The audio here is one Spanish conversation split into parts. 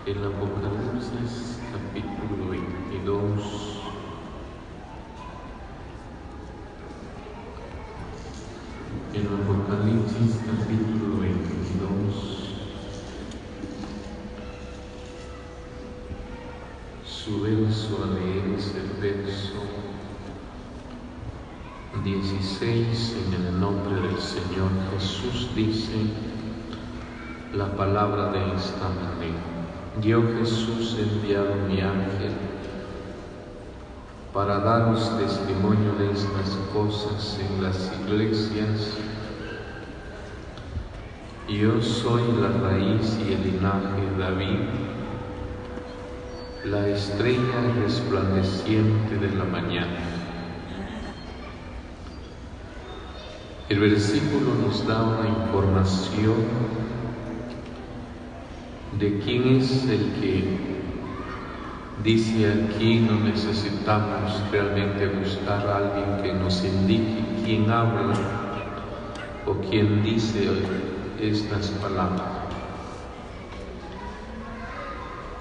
El Apocalipsis capítulo 22. El Apocalipsis capítulo 22. Su verso a leer es el verso 16. En el nombre del Señor Jesús dice la palabra de esta manera: Yo, Jesús, he enviado mi ángel para daros testimonio de estas cosas en las iglesias. Yo soy la raíz y el linaje de David, la estrella resplandeciente de la mañana. El versículo nos da una información de quién es el que dice aquí. No necesitamos realmente buscar a alguien que nos indique quién habla o quién dice estas palabras.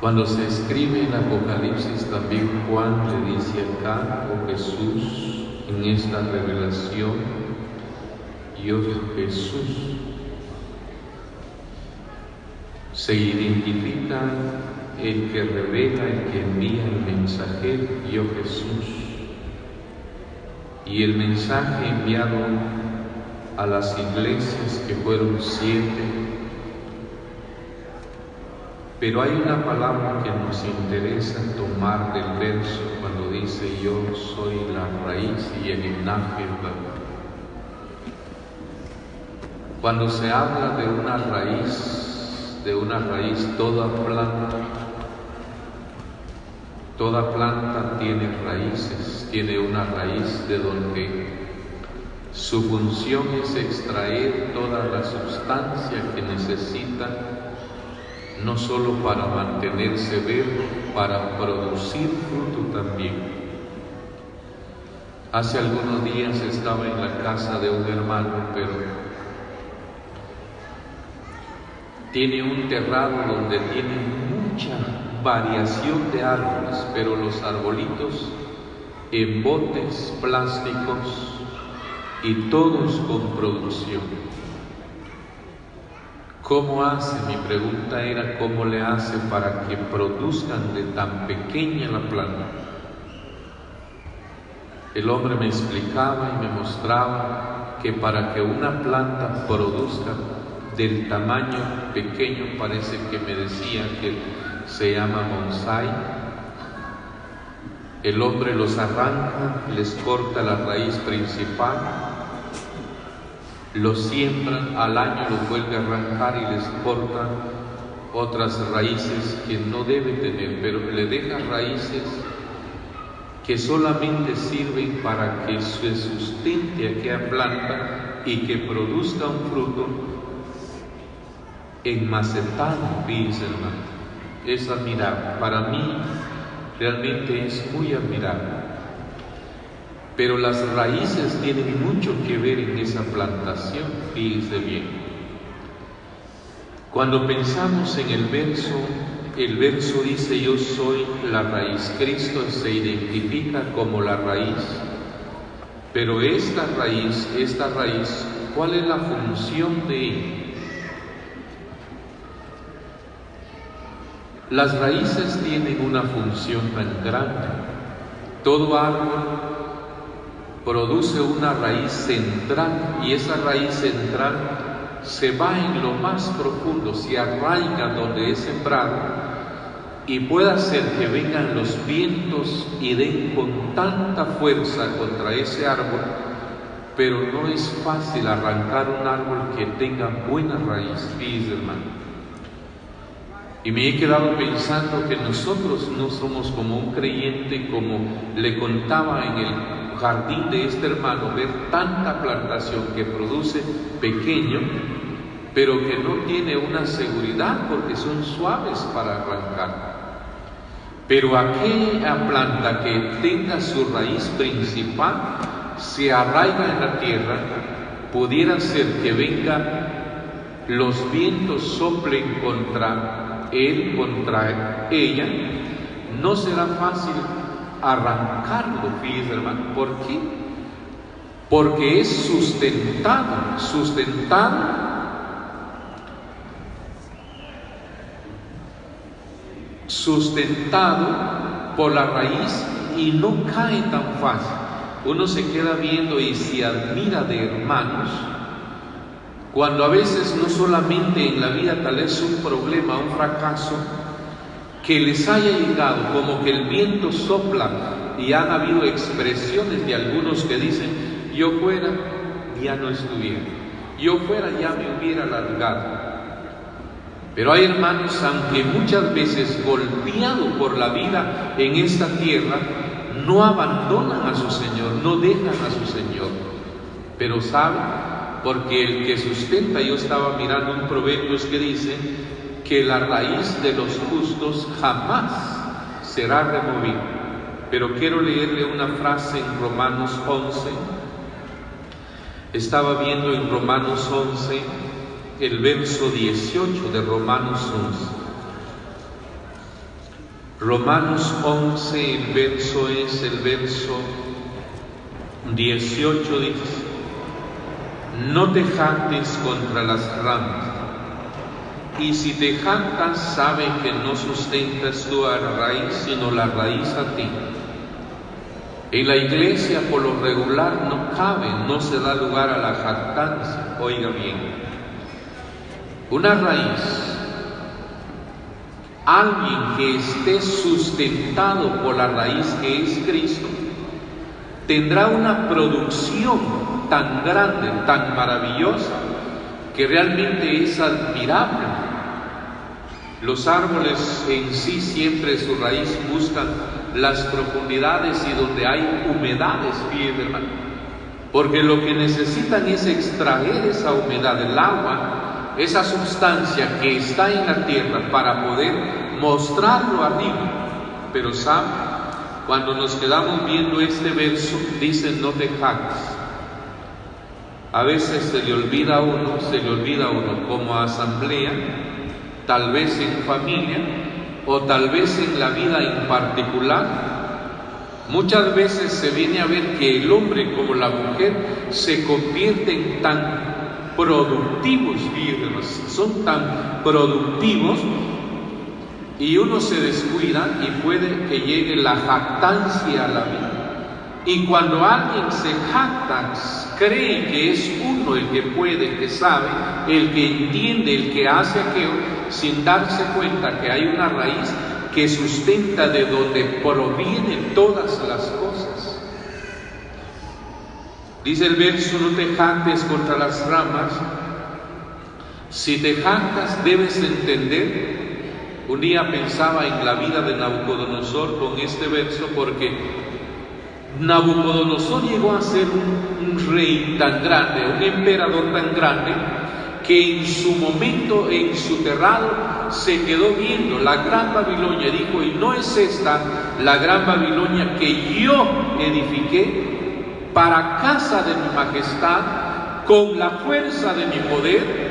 Cuando se escribe en Apocalipsis, también Juan le dice acá, o Jesús, en esta revelación, yo Jesús. Se identifica el que revela, el que envía el mensajero, yo Jesús. Y el mensaje enviado a las iglesias, que fueron 7. Pero hay una palabra que nos interesa tomar del verso cuando dice yo soy la raíz y el linaje de David. Cuando se habla de una raíz, toda planta tiene raíces, tiene una raíz de donde su función es extraer toda la sustancia que necesita, no solo para mantenerse verde, para producir fruto también. Hace algunos días estaba en la casa de un hermano, pero tiene un terrado donde tiene mucha variación de árboles, pero los arbolitos en botes plásticos y todos con producción. ¿Cómo hace? Mi pregunta era, ¿cómo le hace para que produzcan de tan pequeña la planta? El hombre me explicaba y me mostraba que para que una planta produzca del tamaño pequeño, parece que me decía que se llama bonsái, el hombre los arranca, les corta la raíz principal, los siembran, al año los vuelve a arrancar y les corta otras raíces que no debe tener, pero le deja raíces que solamente sirven para que se sustente aquella planta y que produzca un fruto en macetano, fíjense, hermano. Es admirable, para mí realmente es muy admirable. Pero las raíces tienen mucho que ver en esa plantación, fíjense bien. Cuando pensamos en el verso dice yo soy la raíz. Cristo se identifica como la raíz, pero esta raíz, ¿cuál es la función de ella? Las raíces tienen una función tan grande. Todo árbol produce una raíz central, y esa raíz central se va en lo más profundo, se arraiga donde es sembrado, y puede hacer que vengan los vientos y den con tanta fuerza contra ese árbol, pero no es fácil arrancar un árbol que tenga buena raíz, fíjense, hermano. Y me he quedado pensando que nosotros no somos como un creyente, como le contaba en el jardín de este hermano, ver tanta plantación que produce pequeño, pero que no tiene una seguridad porque son suaves para arrancar. Pero aquella planta que tenga su raíz principal, se arraiga en la tierra, pudiera ser que venga los vientos soplen contra él contra ella, no será fácil arrancarlo, fíjese hermano. ¿Por qué? Porque es sustentado por la raíz y no cae tan fácil. Uno se queda viendo y se admira de hermanos cuando a veces no solamente en la vida tal vez un problema, un fracaso, que les haya llegado como que el viento sopla, y han habido expresiones de algunos que dicen: yo fuera, ya no estuviera, yo fuera, ya me hubiera largado. Pero hay hermanos, aunque muchas veces golpeado por la vida en esta tierra, no abandonan a su Señor, no dejan a su Señor. Pero ¿saben? Porque el que sustenta, yo estaba mirando un Proverbios que dice que la raíz de los justos jamás será removida. Pero quiero leerle una frase en Romanos 11. Estaba viendo en Romanos 11 el verso 18 de Romanos 11. Romanos 11, el verso 18 dice: no te jactes contra las ramas, y si te jactas, sabe que no sustentas tú a la raíz, sino la raíz a ti. En la iglesia por lo regular no cabe, no se da lugar a la jactancia. Oiga bien, una raíz, alguien que esté sustentado por la raíz que es Cristo, tendrá una producción tan grande, tan maravillosa, que realmente es admirable. Los árboles en sí siempre su raíz buscan las profundidades y donde hay humedades, fíjense hermano, porque lo que necesitan es extraer esa humedad, el agua, esa sustancia que está en la tierra, para poder mostrarlo arriba. Pero ¿sabe? Cuando nos quedamos viendo este verso, dice: no te jactes. A veces se le olvida a uno como asamblea, tal vez en familia, o tal vez en la vida en particular. Muchas veces se viene a ver que el hombre como la mujer se convierten tan productivos, son tan productivos, y uno se descuida y puede que llegue la jactancia a la vida. Y cuando alguien se jacta, cree que es uno el que puede, el que sabe, el que entiende, el que hace aquello, sin darse cuenta que hay una raíz que sustenta de donde provienen todas las cosas. Dice el verso: no te jactes contra las ramas. Si te jactas, debes entender. Un día pensaba en la vida de Nabucodonosor con este verso, porque Nabucodonosor llegó a ser un rey tan grande, un emperador tan grande, que en su momento, en su terrado, se quedó viendo la gran Babilonia. Dijo: y no es esta la gran Babilonia que yo edifiqué para casa de mi majestad, con la fuerza de mi poder.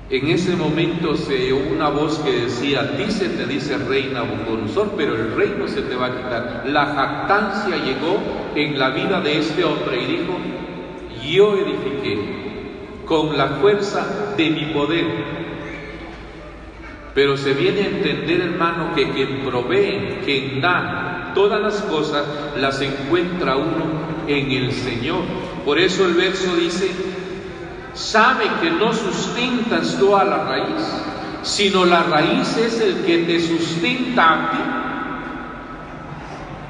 En ese momento se oyó una voz que decía: te dice rey Nabucodonosor, pero el reino se te va a quitar. La jactancia llegó en la vida de este hombre y dijo: yo edifiqué con la fuerza de mi poder. Pero se viene a entender, hermano, que quien provee, quien da todas las cosas, las encuentra uno en el Señor. Por eso el verso dice: sabe que no sustentas tú a la raíz, sino la raíz es el que te sustenta a ti.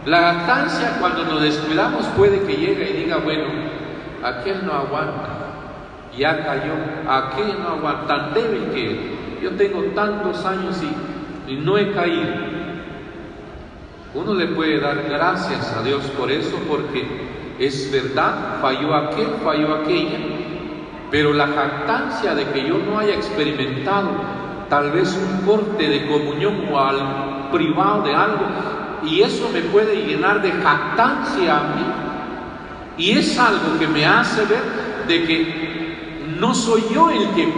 La jactancia, cuando nos descuidamos, puede que llegue y diga: bueno, aquel no aguanta, ya cayó, aquel no aguanta, tan débil que yo tengo tantos años y no he caído. Uno le puede dar gracias a Dios por eso, porque es verdad, falló aquel, falló aquella. Pero la jactancia de que yo no haya experimentado tal vez un corte de comunión o al privado de algo, y eso me puede llenar de jactancia a mí, y es algo que me hace ver de que no soy yo el que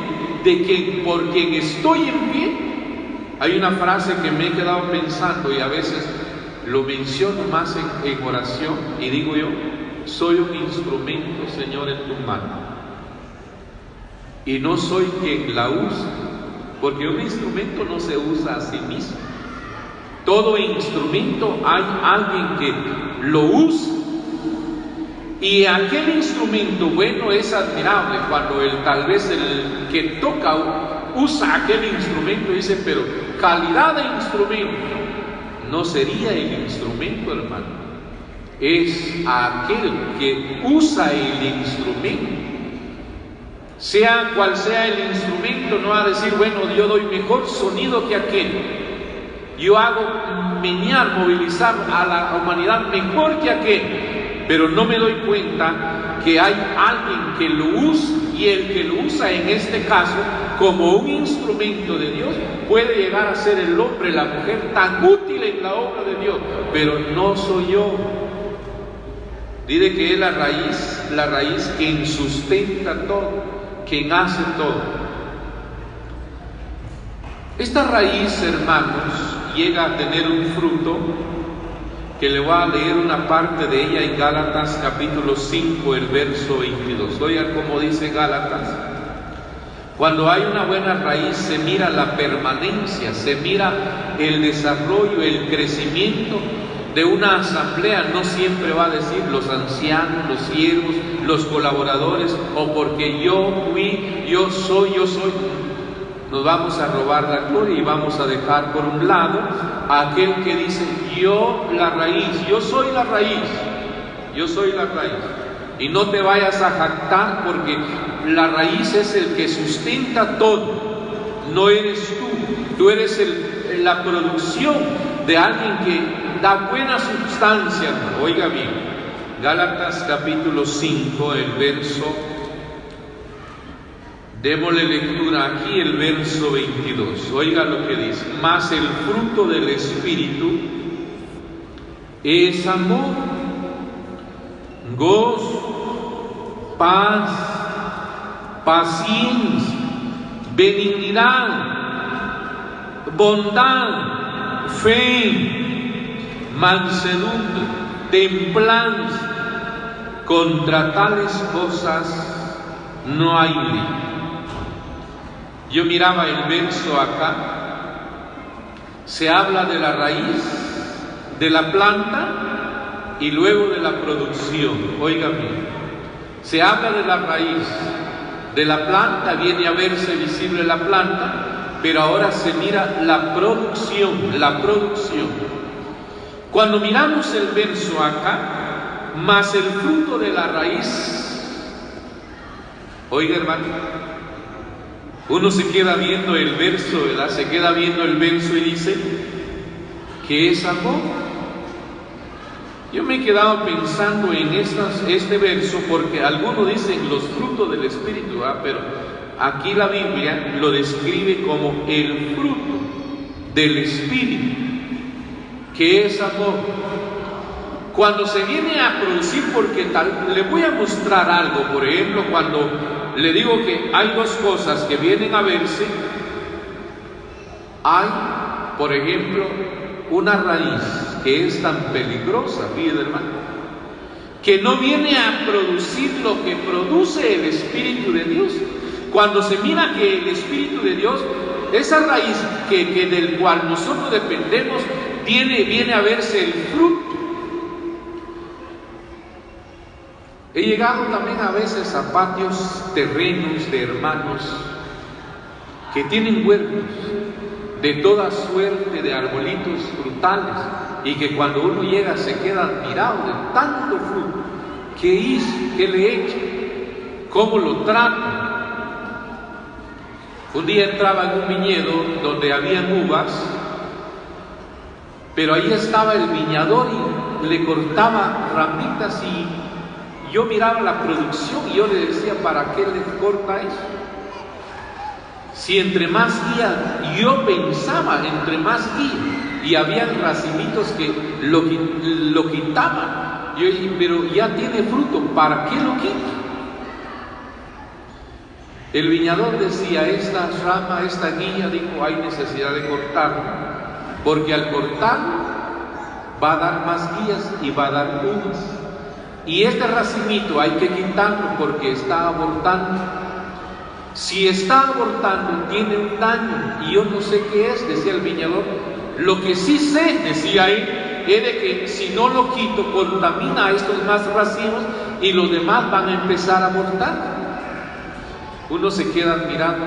de que por quien estoy en pie. Hay una frase que me he quedado pensando y a veces lo menciono más en oración y digo yo: soy un instrumento, Señor, en tu mano, y no soy quien la usa, porque un instrumento no se usa a sí mismo. Todo instrumento hay alguien que lo usa, y aquel instrumento bueno es admirable cuando tal vez el que toca usa aquel instrumento y dice: pero calidad de instrumento. No sería el instrumento, hermano, es aquel que usa el instrumento. Sea cual sea el instrumento, no va a decir: bueno, yo doy mejor sonido que aquel, yo hago movilizar a la humanidad mejor que aquel, pero no me doy cuenta que hay alguien que lo usa, y el que lo usa en este caso como un instrumento de Dios puede llegar a ser el hombre, la mujer tan útil en la obra de Dios, pero no soy yo. Dice que es la raíz quien sustenta todo, quien hace todo. Esta raíz, hermanos, llega a tener un fruto que le voy a leer una parte de ella en Gálatas capítulo 5, el verso 22. Oigan cómo dice Gálatas: cuando hay una buena raíz se mira la permanencia, se mira el desarrollo, el crecimiento de una asamblea. No siempre va a decir los ancianos, los siervos, los colaboradores, o porque yo fui, yo soy. Nos vamos a robar la gloria y vamos a dejar por un lado a aquel que dice: yo la raíz, yo soy la raíz, yo soy la raíz. Y no te vayas a jactar, porque la raíz es el que sustenta todo, no eres tú eres la producción de alguien que da buena sustancia, hermano. Oiga bien, Gálatas capítulo 5, el verso, démosle lectura aquí, el verso 22. Oiga lo que dice: mas el fruto del Espíritu es amor, gozo, paz, paciencia, benignidad, bondad, fe, mansedumbre, templanza. Contra tales cosas no hay ley. Yo miraba el verso acá, se habla de la raíz, de la planta y luego de la producción. Oiga bien, se habla de la raíz, de la planta, viene a verse visible la planta, pero ahora se mira la producción. Cuando miramos el verso acá, más el fruto de la raíz, oiga hermano, uno se queda viendo el verso, ¿verdad? Se queda viendo el verso y dice que es amor. Yo me he quedado pensando en este verso, porque algunos dicen los frutos del Espíritu, ¿verdad? Pero aquí la Biblia lo describe como el fruto del Espíritu, que es amor. Cuando se viene a producir, porque le voy a mostrar algo, por ejemplo, cuando le digo que hay dos cosas que vienen a verse, hay, por ejemplo, una raíz que es tan peligrosa, fíjate hermano, que no viene a producir lo que produce el Espíritu de Dios. Cuando se mira que el Espíritu de Dios, esa raíz que del cual nosotros dependemos, viene a verse el fruto. He llegado también a veces a patios, terrenos de hermanos que tienen huertos de toda suerte de arbolitos frutales, y que cuando uno llega se queda admirado de tanto fruto. ¿Qué hizo? ¿Qué le echa? ¿Cómo lo trata? Un día entraba en un viñedo donde habían uvas, pero ahí estaba el viñador y le cortaba ramitas, y yo miraba la producción y yo le decía: ¿para qué le corta eso? Si entre más guía, yo pensaba, entre más guía, y había racimitos que lo quitaban. Yo dije: pero ya tiene fruto, ¿para qué lo quita? El viñador decía, esta rama, esta guía, dijo, hay necesidad de cortarla, porque al cortarlo va a dar más guías y va a dar uvas. Y este racimito hay que quitarlo porque está abortando. Si está abortando, tiene un daño, y yo no sé qué es, decía el viñador. Lo que sí sé, decía él, es de que si no lo quito, contamina a estos más racimos y los demás van a empezar a abortar. Uno se queda admirando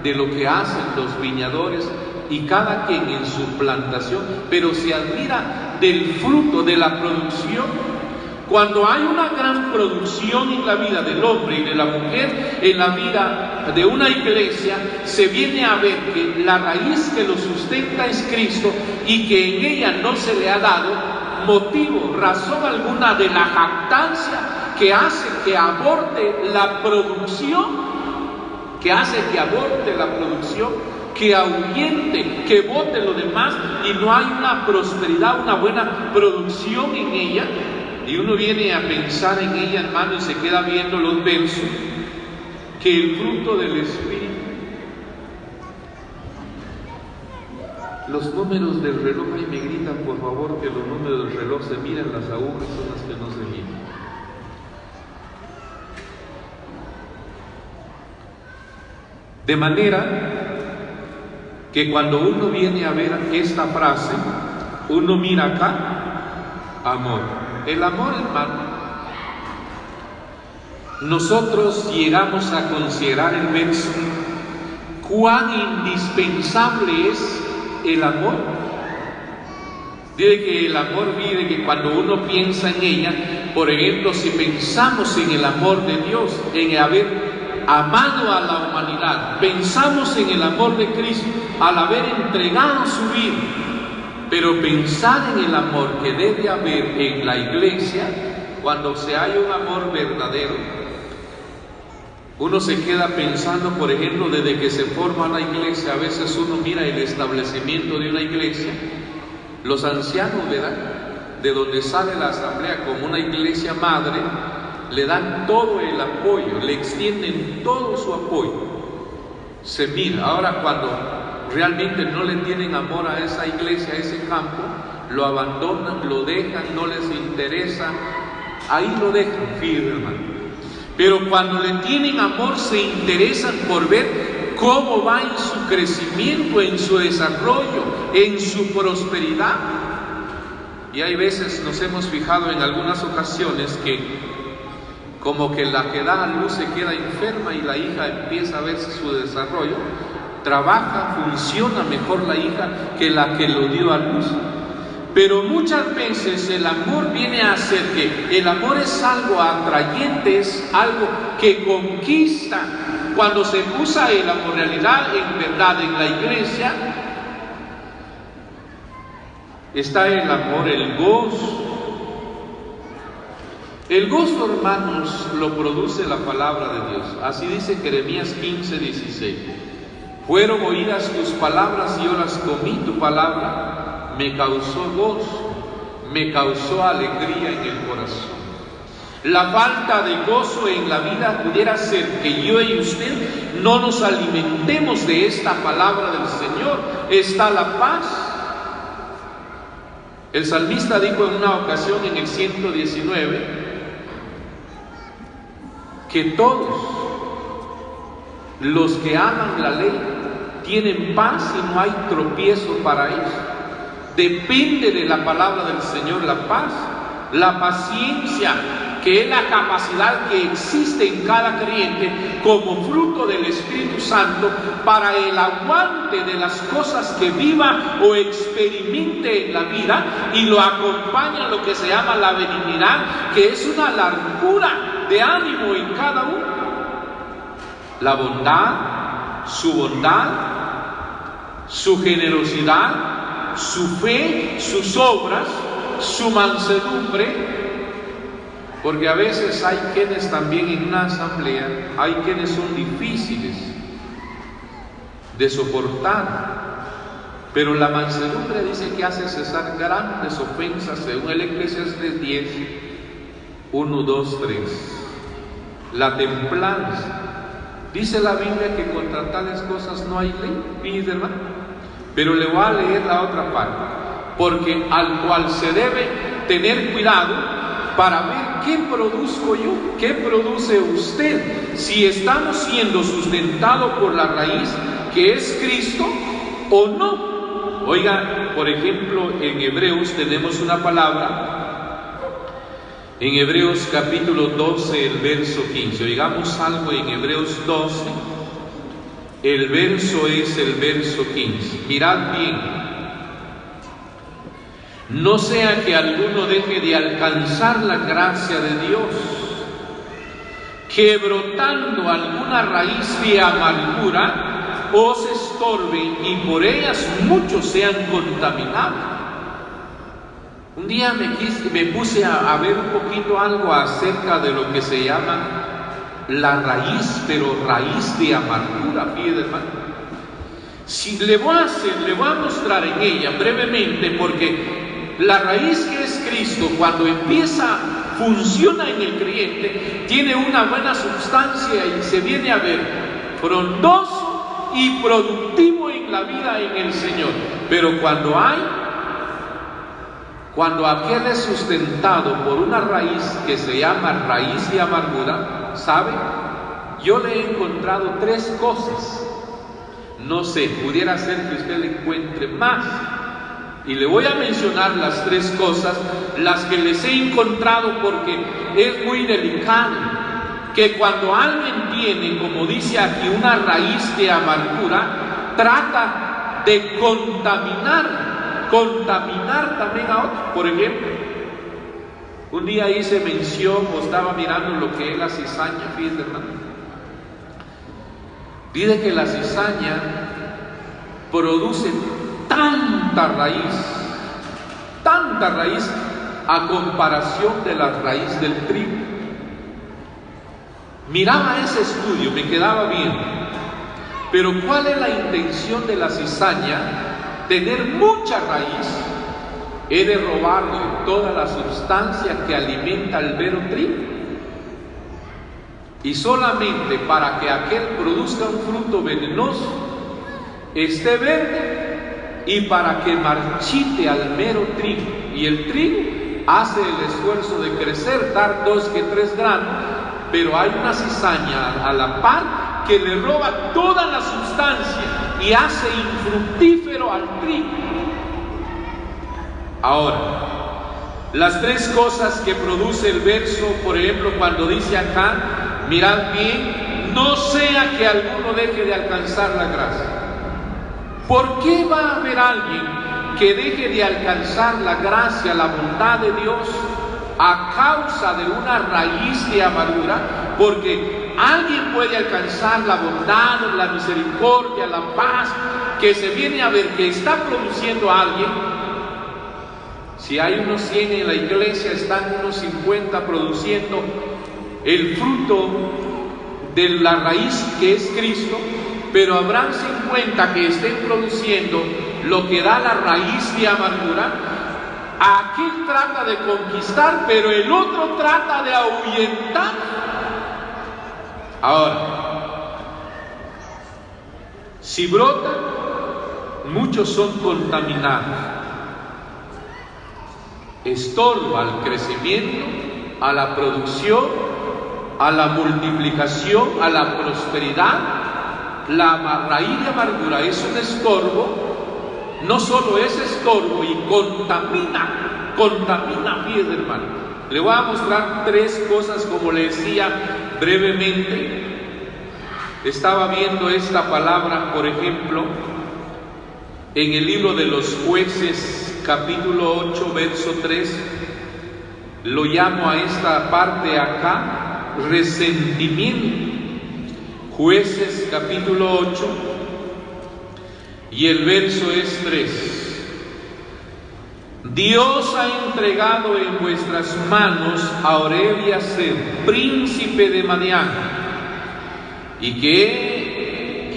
de lo que hacen los viñadores y cada quien en su plantación, pero se admira del fruto de la producción. Cuando hay una gran producción en la vida del hombre y de la mujer, en la vida de una iglesia, se viene a ver que la raíz que lo sustenta es Cristo y que en ella no se le ha dado motivo, razón alguna de la jactancia que hace que aborte la producción, que ahuyente, que bote lo demás y no hay una prosperidad, una buena producción en ella. Y uno viene a pensar en ella, hermano, y se queda viendo los versos, que el fruto del Espíritu, los números del reloj, ahí me gritan por favor que los números del reloj se miran, las agujas son las que no se miran. De manera que cuando uno viene a ver esta frase, uno mira acá, amor. El amor, hermano, nosotros llegamos a considerar el verso, cuán indispensable es el amor. Dice que el amor vive, que cuando uno piensa en ella, por ejemplo, si pensamos en el amor de Dios, en haber amado a la humanidad, pensamos en el amor de Cristo al haber entregado su vida. Pero pensar en el amor que debe haber en la iglesia, cuando se haya un amor verdadero, uno se queda pensando, por ejemplo, desde que se forma la iglesia, a veces uno mira el establecimiento de una iglesia, los ancianos, ¿verdad?, de donde sale la asamblea como una iglesia madre, le dan todo el apoyo, le extienden todo su apoyo. Se mira, ahora cuando realmente no le tienen amor a esa iglesia, a ese campo, lo abandonan, lo dejan, no les interesa, ahí lo dejan firme, hermano. Pero cuando le tienen amor, se interesan por ver cómo va en su crecimiento, en su desarrollo, en su prosperidad. Y hay veces nos hemos fijado en algunas ocasiones que como que la que da a luz se queda enferma y la hija empieza a verse su desarrollo. Trabaja, funciona mejor la hija que la que lo dio a luz. Pero muchas veces el amor viene a hacer que el amor es algo atrayente, es algo que conquista. Cuando se usa el amor realidad, en verdad, en la iglesia, está el amor, el gozo. El gozo, hermanos, lo produce la palabra de Dios. Así dice Jeremías 15:16. Fueron oídas tus palabras y yo las comí, tu palabra me causó gozo, me causó alegría en el corazón. La falta de gozo en la vida pudiera ser que yo y usted no nos alimentemos de esta palabra del Señor. Está la paz. El salmista dijo en una ocasión en el 119 que todos los que aman la ley tienen paz y no hay tropiezo para ellos. Depende de la palabra del Señor la paz, la paciencia, que es la capacidad que existe en cada creyente como fruto del Espíritu Santo para el aguante de las cosas que viva o experimente en la vida, y lo acompaña lo que se llama la benignidad, que es una largura de ánimo en cada uno. La bondad, su generosidad, su fe, sus obras, su mansedumbre. Porque a veces hay quienes también en una asamblea, hay quienes son difíciles de soportar, pero la mansedumbre dice que hace cesar grandes ofensas, según el Eclesiastés 10, 1, 2, 3. La templanza Dice la Biblia que contra tales cosas no hay ley, fíjese, hermano. Pero le voy a leer la otra parte, porque al cual se debe tener cuidado para ver qué produzco yo, qué produce usted, si estamos siendo sustentados por la raíz que es Cristo o no. Oiga, por ejemplo, en Hebreos tenemos una palabra, en Hebreos capítulo 12, el verso 15. Oigamos algo en Hebreos 12, el verso es el verso 15. Mirad bien: no sea que alguno deje de alcanzar la gracia de Dios, que brotando alguna raíz de amargura os estorbe y por ellas muchos sean contaminados. Un día me puse a ver un poquito algo acerca de lo que se llama la raíz, pero raíz de amargura, fíjate, hermano. Si le voy a mostrar en ella brevemente, porque la raíz que es Cristo, cuando funciona en el creyente, tiene una buena sustancia y se viene a ver frondoso y productivo en la vida en el Señor. Pero cuando aquel es sustentado por una raíz que se llama raíz de amargura, ¿sabe? Yo le he encontrado 3 cosas. No sé, pudiera ser que usted le encuentre más. Y le voy a mencionar las 3 cosas, las que les he encontrado, porque es muy delicado que cuando alguien tiene, como dice aquí, una raíz de amargura, trata de contaminar también a otros. Por ejemplo, un día hice mención o estaba mirando lo que es la cizaña, fíjate, hermano. Dice que la cizaña produce tanta raíz a comparación de la raíz del trigo. Miraba ese estudio, me quedaba bien, pero ¿cuál es la intención de la cizaña? Tener mucha raíz. He de robarle toda la sustancia que alimenta el vero trigo, y solamente para que aquel produzca un fruto venenoso, esté verde, y para que marchite al mero trigo. Y el trigo hace el esfuerzo de crecer, dar 2 que 3 granos, pero hay una cizaña a la par que le roba toda la sustancia y hace infructífero al trigo. Ahora, las 3 cosas que produce el verso, por ejemplo, cuando dice acá, mirad bien, no sea que alguno deje de alcanzar la gracia. ¿Por qué va a haber alguien que deje de alcanzar la gracia, la bondad de Dios, a causa de una raíz de amargura? Porque alguien puede alcanzar la bondad, la misericordia, la paz, que se viene a ver que está produciendo a alguien. Si hay unos 100 en la iglesia, están unos 50 produciendo el fruto de la raíz que es Cristo, pero habrán 50 que estén produciendo lo que da la raíz de amargura. Aquel trata de conquistar, pero el otro trata de ahuyentar. Ahora, si brota, muchos son contaminados. Estorba al crecimiento, a la producción, a la multiplicación, a la prosperidad. La raíz de amargura es un estorbo, no solo es estorbo, y contamina, fíjese, hermano. Le voy a mostrar 3 cosas, como le decía brevemente. Estaba viendo esta palabra, por ejemplo, en el libro de los Jueces, capítulo 8, verso 3. Lo llamo a esta parte acá, resentimiento. Jueces, capítulo 8, y el verso es 3. Dios ha entregado en vuestras manos a Oreb y a Seb, príncipe de Madián. ¿Y qué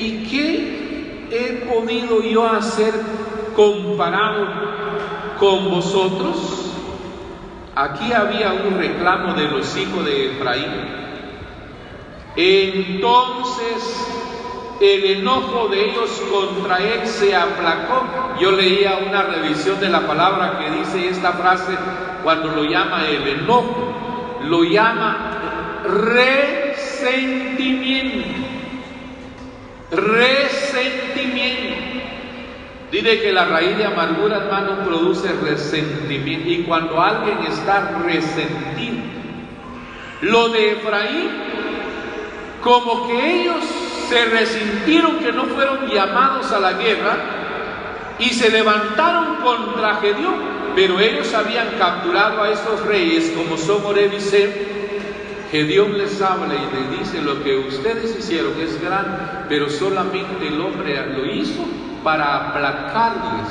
he podido yo hacer comparado con vosotros? Aquí había un reclamo de los hijos de Efraín. Entonces el enojo de ellos contra él se aplacó. Yo leía una revisión de la palabra que dice esta frase cuando lo llama el enojo, lo llama resentimiento. Resentimiento. Dice que la raíz de amargura, hermano, produce resentimiento. Y cuando alguien está resentido, lo de Efraín, como que ellos se resintieron que no fueron llamados a la guerra y se levantaron contra Gedeón, pero ellos habían capturado a esos reyes como son Oreb y Seb. Gedeón les habla y les dice: lo que ustedes hicieron es grande, pero solamente el hombre lo hizo para aplacarles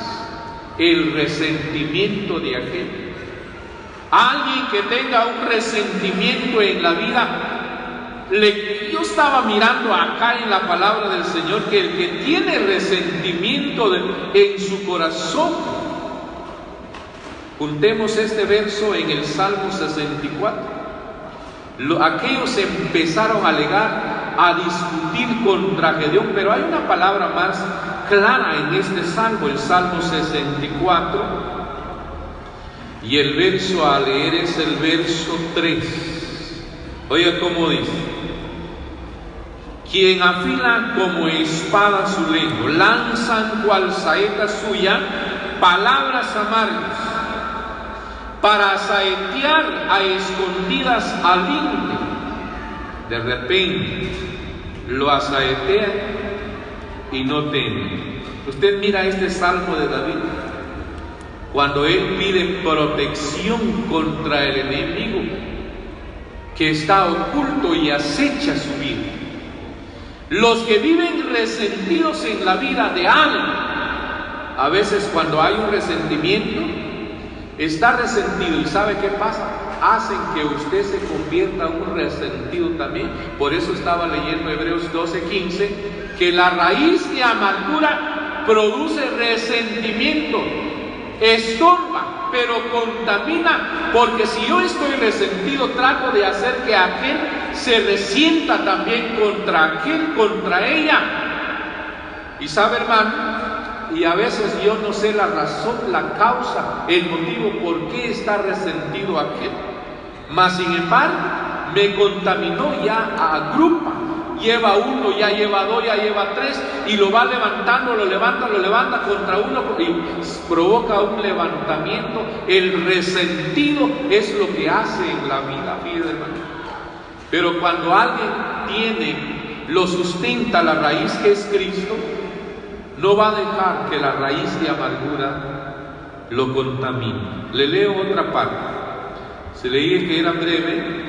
el resentimiento de aquel. Alguien que tenga un resentimiento en la vida, yo estaba mirando acá en la palabra del Señor que el que tiene resentimiento en su corazón, juntemos este verso en el Salmo 64. Aquellos empezaron a alegar, a discutir contra Gedeón, pero hay una palabra más clara en este salmo, el Salmo 64, y el verso a leer es el verso 3. Oiga cómo dice: quien afila como espada su lengua, lanzan cual saeta suya palabras amargas, para saetear a escondidas al indio. De repente lo asaetean y no teme. Usted mira este salmo de David, cuando él pide protección contra el enemigo que está oculto y acecha su vida. Los que viven resentidos en la vida de alguien, a veces cuando hay un resentimiento, está resentido, y ¿sabe qué pasa? Hacen que usted se convierta en un resentido también. Por eso estaba leyendo Hebreos 12:15, que la raíz de amargura produce resentimiento, estorba, pero contamina, porque si yo estoy resentido, trato de hacer que aquel se resienta también contra aquel, contra ella. Y sabe, hermano, y a veces yo no sé la razón, la causa, el motivo por qué está resentido aquel, mas sin embargo me contaminó, ya agrupa, lleva uno, ya lleva dos, ya lleva tres, y lo va levantando, lo levanta contra uno y provoca un levantamiento. El resentido es lo que hace en la vida, fíjate, hermano. Pero cuando alguien tiene, lo sustenta la raíz que es Cristo, no va a dejar que la raíz de amargura lo contamine. Le leo otra parte. Se leí que era breve.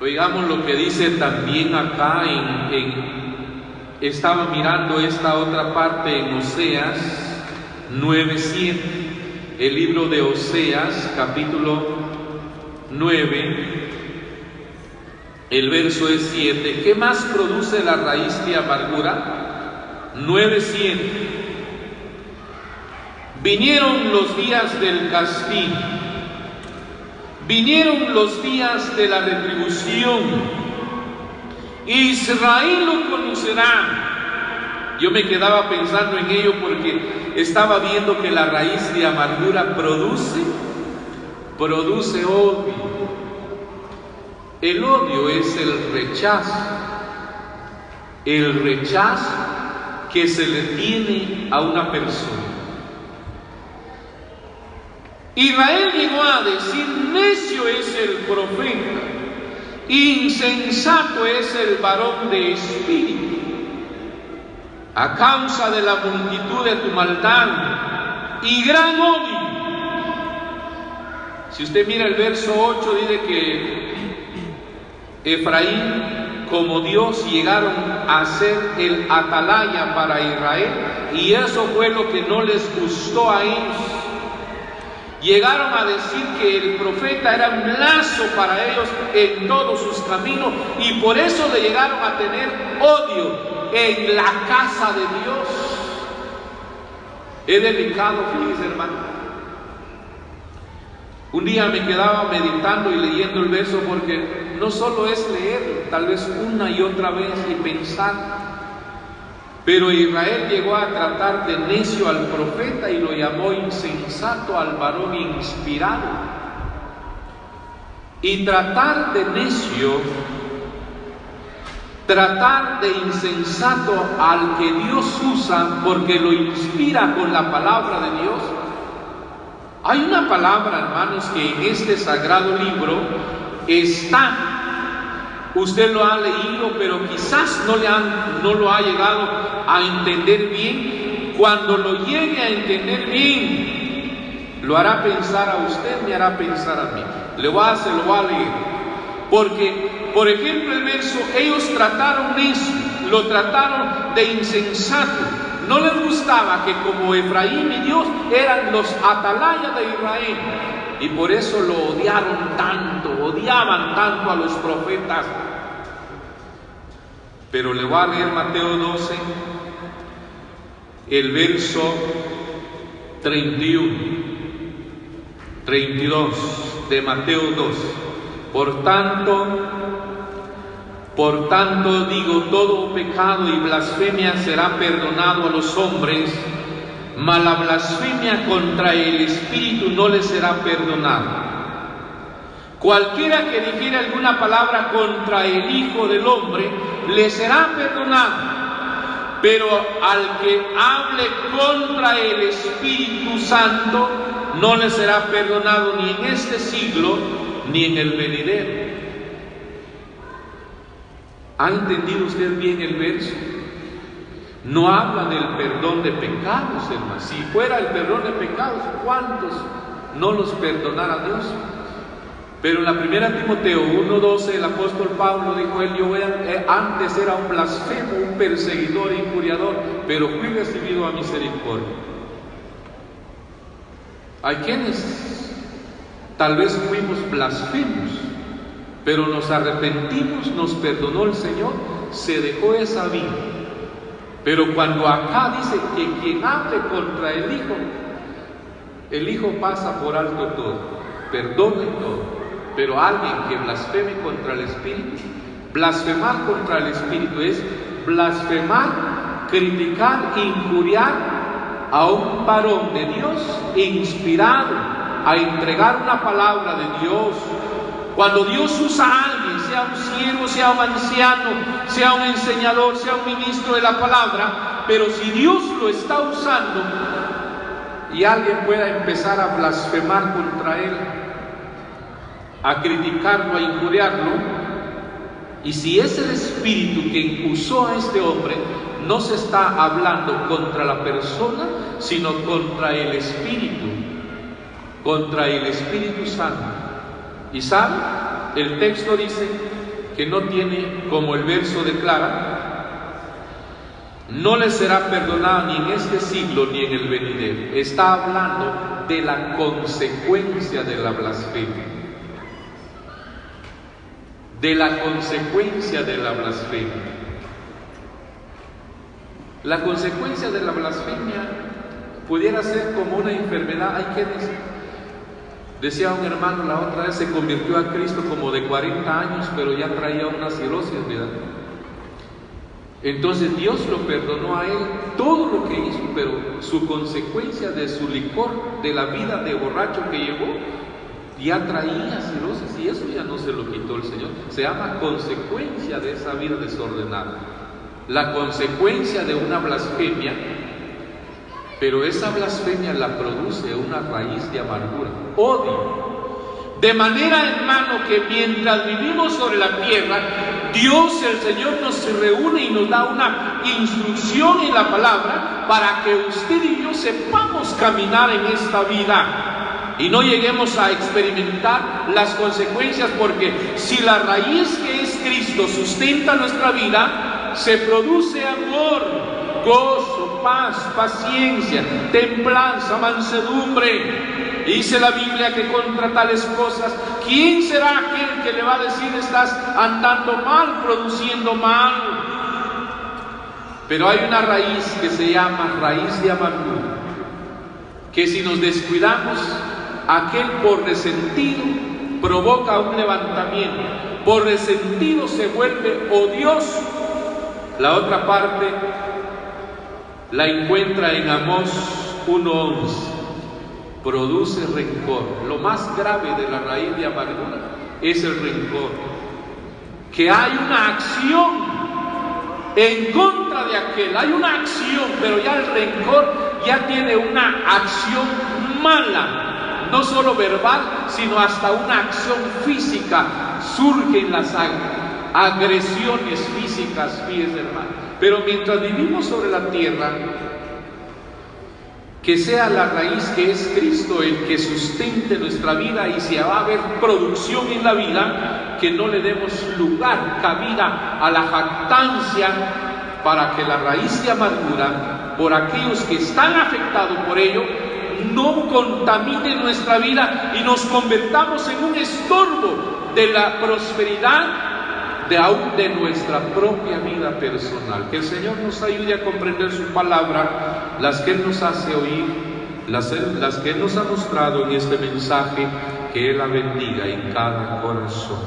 Oigamos lo que dice también acá estaba mirando esta otra parte en Oseas 9:7. El libro de Oseas, capítulo 9, el verso es 7. ¿Qué más produce la raíz de amargura? 9:7. Vinieron los días del castigo, vinieron los días de la retribución, Israel lo conocerá. Yo me quedaba pensando en ello porque estaba viendo que la raíz de amargura produce odio. El odio es el rechazo que se le tiene a una persona. Israel llegó a decir: necio es el profeta, insensato es el varón de espíritu, a causa de la multitud de tu maldad y gran odio. Si usted mira el verso 8, dice que Efraín, como Dios, llegaron a ser el atalaya para Israel, y eso fue lo que no les gustó a ellos. Llegaron a decir que el profeta era un lazo para ellos en todos sus caminos, y por eso le llegaron a tener odio en la casa de Dios. Es delicado, fíjense, hermano. Un día me quedaba meditando y leyendo el verso porque no solo es leer, tal vez una y otra vez y pensar. Pero Israel llegó a tratar de necio al profeta y lo llamó insensato al varón inspirado. Y tratar de necio, tratar de insensato al que Dios usa porque lo inspira con la palabra de Dios. Hay una palabra, hermanos, que en este sagrado libro está. Usted lo ha leído, pero quizás no lo ha llegado a entender bien. Cuando lo llegue a entender bien, lo hará pensar a usted, me hará pensar a mí. Se lo voy a leer. Porque, por ejemplo, el verso, ellos trataron necio, lo trataron de insensato. No les gustaba que como Efraín y Dios eran los atalayas de Israel. Y por eso lo odiaron tanto, odiaban tanto a los profetas. Pero le voy a leer Mateo 12, el verso 31, 32 de Mateo 12. Por tanto digo, todo pecado y blasfemia será perdonado a los hombres, mas la blasfemia contra el Espíritu no le será perdonada. Cualquiera que dijere alguna palabra contra el Hijo del Hombre, le será perdonado. Pero al que hable contra el Espíritu Santo, no le será perdonado ni en este siglo, ni en el venidero. ¿Ha entendido usted bien el verso? No habla del perdón de pecados, hermano. Si fuera el perdón de pecados, ¿cuántos no los perdonara Dios? Pero en la primera Timoteo 1:12 el apóstol Pablo dijo, antes era un blasfemo, un perseguidor e injuriador, pero fui recibido a misericordia. Hay quienes tal vez fuimos blasfemos, pero nos arrepentimos, nos perdonó el Señor, se dejó esa vida. Pero cuando acá dice que quien hable contra el Hijo pasa por alto todo, perdona todo. Pero alguien que blasfeme contra el Espíritu, blasfemar contra el Espíritu es blasfemar, criticar, injuriar a un varón de Dios inspirado a entregar una palabra de Dios. Cuando Dios usa a alguien, sea un siervo, sea un anciano, sea un enseñador, sea un ministro de la palabra, pero si Dios lo está usando y alguien pueda empezar a blasfemar contra él, a criticarlo, a injuriarlo, y si es el Espíritu que usó a este hombre, no se está hablando contra la persona, sino contra el Espíritu Santo. Y sabe, el texto dice que no tiene, como el verso declara, no le será perdonado ni en este siglo ni en el venidero. Está hablando de la consecuencia de la blasfemia. De la consecuencia de la blasfemia. La consecuencia de la blasfemia pudiera ser como una enfermedad. Hay quienes, decía un hermano la otra vez, se convirtió a Cristo como de 40 años, pero ya traía una cirrosis, ¿verdad? Entonces Dios lo perdonó a él todo lo que hizo, pero su consecuencia de su licor, de la vida de borracho que llevó, ya traía cirrosis, y eso ya no se lo quitó el Señor. Se llama consecuencia de esa vida desordenada, la consecuencia de una blasfemia. Pero esa blasfemia la produce una raíz de amargura, odio. De manera, hermano, que mientras vivimos sobre la tierra, Dios, el Señor, nos reúne y nos da una instrucción en la palabra para que usted y yo sepamos caminar en esta vida y no lleguemos a experimentar las consecuencias, porque si la raíz que es Cristo sustenta nuestra vida, se produce amor, gozo, paz, paciencia, templanza, mansedumbre. Dice la Biblia que contra tales cosas, ¿quién será aquel que le va a decir estás andando mal, produciendo mal? Pero hay una raíz que se llama raíz de amargura, que si nos descuidamos, aquel por resentido provoca un levantamiento. por resentido se vuelve odioso. La otra parte la encuentra en Amós 1:11. Produce rencor. Lo más grave de la raíz de amargura es el rencor. Que hay una acción en contra de aquel, hay una acción, pero ya el rencor ya tiene una acción mala, no solo verbal, sino hasta una acción física. Surgen las agresiones físicas, fíjense, hermano. Pero mientras vivimos sobre la tierra, que sea la raíz que es Cristo el que sustente nuestra vida, y si va a haber producción en la vida, que no le demos lugar, cabida a la jactancia, para que la raíz de amargura, por aquellos que están afectados por ello, no contamine nuestra vida y nos convertamos en un estorbo de la prosperidad aún de nuestra propia vida personal. Que el Señor nos ayude a comprender su palabra, las que Él nos hace oír, las que Él nos ha mostrado en este mensaje, que Él la bendiga en cada corazón.